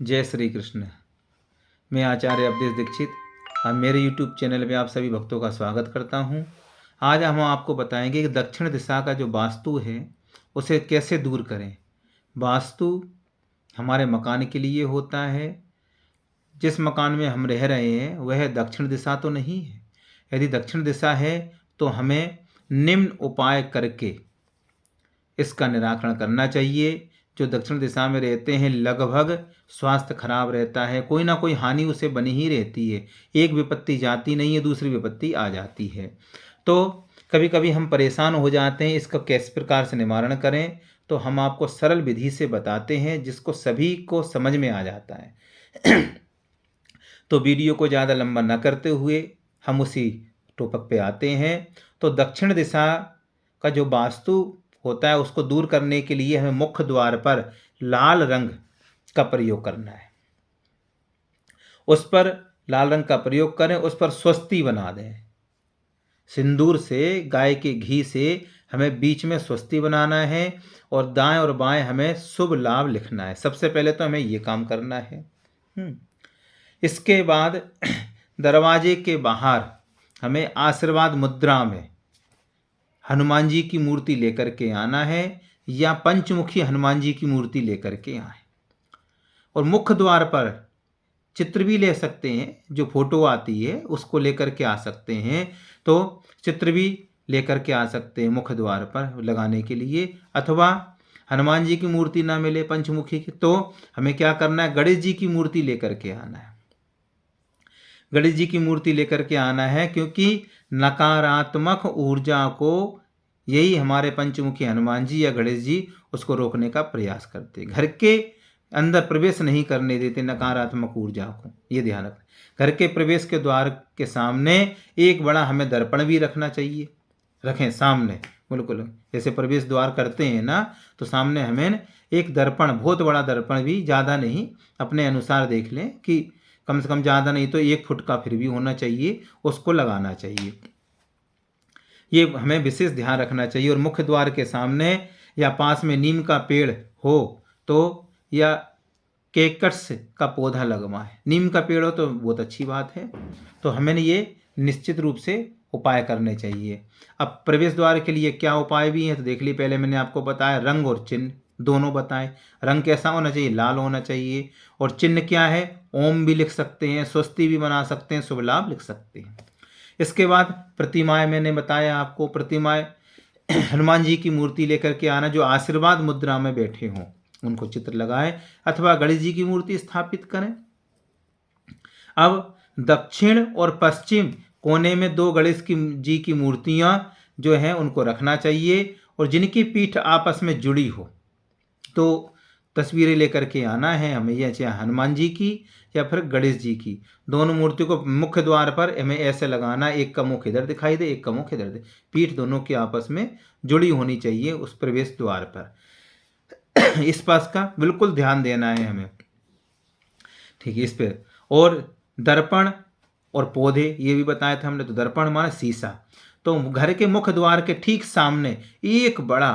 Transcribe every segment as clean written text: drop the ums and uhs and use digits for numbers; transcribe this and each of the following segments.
जय श्री कृष्ण। मैं आचार्य अवधेश दीक्षित अब मेरे YouTube चैनल में आप सभी भक्तों का स्वागत करता हूं। आज हम आपको बताएंगे कि दक्षिण दिशा का जो वास्तु है उसे कैसे दूर करें। वास्तु हमारे मकान के लिए होता है। जिस मकान में हम रह रहे हैं वह दक्षिण दिशा तो नहीं है। यदि दक्षिण दिशा है तो हमें निम्न उपाय करके इसका निराकरण करना चाहिए। जो दक्षिण दिशा में रहते हैं लगभग स्वास्थ्य खराब रहता है, कोई ना कोई हानि उसे बनी ही रहती है। एक विपत्ति जाती नहीं है, दूसरी विपत्ति आ जाती है। तो कभी कभी हम परेशान हो जाते हैं, इसका किस प्रकार से निवारण करें तो हम आपको सरल विधि से बताते हैं जिसको सभी को समझ में आ जाता है। तो वीडियो को ज़्यादा लंबा न करते हुए हम उसी टॉपिक पे आते हैं। तो दक्षिण दिशा का जो वास्तु होता है उसको दूर करने के लिए हमें मुख्य द्वार पर लाल रंग का प्रयोग करना है। उस पर लाल रंग का प्रयोग करें, उस पर स्वस्ति बना दें। सिंदूर से, गाय के घी से हमें बीच में स्वस्ति बनाना है और दाएं और बाएं हमें शुभ लाभ लिखना है। सबसे पहले तो हमें ये काम करना है। इसके बाद दरवाजे के बाहर हमें आशीर्वाद मुद्रा में हनुमान जी की मूर्ति लेकर के आना है या पंचमुखी हनुमान जी की मूर्ति लेकर के आए। और मुख्य द्वार पर चित्र भी ले सकते हैं, जो फोटो आती है उसको लेकर के आ सकते हैं। तो चित्र भी लेकर के आ सकते हैं मुख्य द्वार पर लगाने के लिए। अथवा हनुमान जी की मूर्ति ना मिले पंचमुखी की तो हमें क्या करना है, गणेश जी की मूर्ति लेकर के आना है। गणेश जी की मूर्ति लेकर के आना है क्योंकि नकारात्मक ऊर्जा को यही हमारे पंचमुखी हनुमान जी या गणेश जी उसको रोकने का प्रयास करते। घर के अंदर प्रवेश नहीं करने देते नकारात्मक ऊर्जा को, ये ध्यान रखें। घर के प्रवेश के द्वार के सामने एक बड़ा हमें दर्पण भी रखना चाहिए। रखें सामने, बिल्कुल जैसे प्रवेश द्वार करते हैं ना, तो सामने हमें एक दर्पण, बहुत बड़ा दर्पण भी, ज़्यादा नहीं, अपने अनुसार देख लें कि कम से कम ज़्यादा नहीं तो 1 फुट का फिर भी होना चाहिए, उसको लगाना चाहिए। ये हमें विशेष ध्यान रखना चाहिए। और मुख्य द्वार के सामने या पास में नीम का पेड़ हो तो, या केकट्स का पौधा लगवाएं। नीम का पेड़ हो तो बहुत अच्छी बात है। तो हमें ये निश्चित रूप से उपाय करने चाहिए। अब प्रवेश द्वार के लिए क्या उपाय भी हैं तो देख ली। पहले मैंने आपको बताया रंग और चिन्ह दोनों बताए। रंग कैसा होना चाहिए, लाल होना चाहिए। और चिन्ह क्या है, ओम भी लिख सकते हैं, स्वस्ति भी बना सकते हैं, शुभ लाभ लिख सकते हैं। इसके बाद प्रतिमाएं मैंने बताया आपको। प्रतिमाएं हनुमान जी की मूर्ति लेकर के आना जो आशीर्वाद मुद्रा में बैठे हों, उनको चित्र लगाएं अथवा गणेश जी की मूर्ति स्थापित करें। अब दक्षिण और पश्चिम कोने में 2 गणेश जी की मूर्तियां जो हैं उनको रखना चाहिए और जिनकी पीठ आपस में जुड़ी हो तो तस्वीरें लेकर के आना है हमें, या चाहे हनुमान जी की या फिर गणेश जी की। दोनों मूर्ति को मुख्य द्वार पर हमें ऐसे लगाना, एक का मुख इधर दिखाई दे, एक का मुख इधर दे। पीठ दोनों की आपस में जुड़ी होनी चाहिए उस प्रवेश द्वार पर। इस बात का बिल्कुल ध्यान देना है हमें, ठीक है, इस पर। और दर्पण और पौधे ये भी बताया था हमने। तो दर्पण माना शीशा, तो घर के मुख्य द्वार के ठीक सामने एक बड़ा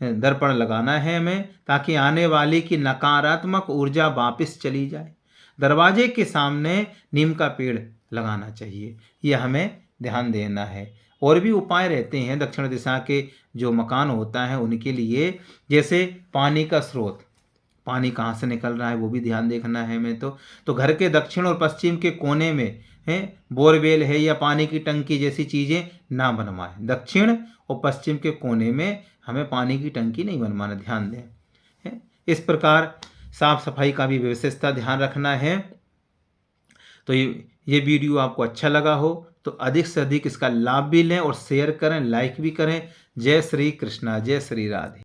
दर्पण लगाना है हमें, ताकि आने वाली की नकारात्मक ऊर्जा वापस चली जाए। दरवाजे के सामने नीम का पेड़ लगाना चाहिए, यह हमें ध्यान देना है। और भी उपाय रहते हैं दक्षिण दिशा के जो मकान होता है उनके लिए, जैसे पानी का स्रोत, पानी कहाँ से निकल रहा है वो भी ध्यान देखना है हमें। तो घर के दक्षिण और पश्चिम के कोने में है बोरवेल है या पानी की टंकी जैसी चीज़ें ना बनवाएं। दक्षिण और पश्चिम के कोने में हमें पानी की टंकी नहीं बनवाना, ध्यान दें। इस प्रकार साफ सफाई का भी विशेषता ध्यान रखना है। तो ये वीडियो आपको अच्छा लगा हो तो अधिक से अधिक इसका लाभ भी लें और शेयर करें, लाइक भी करें। जय श्री कृष्णा, जय श्री राधे।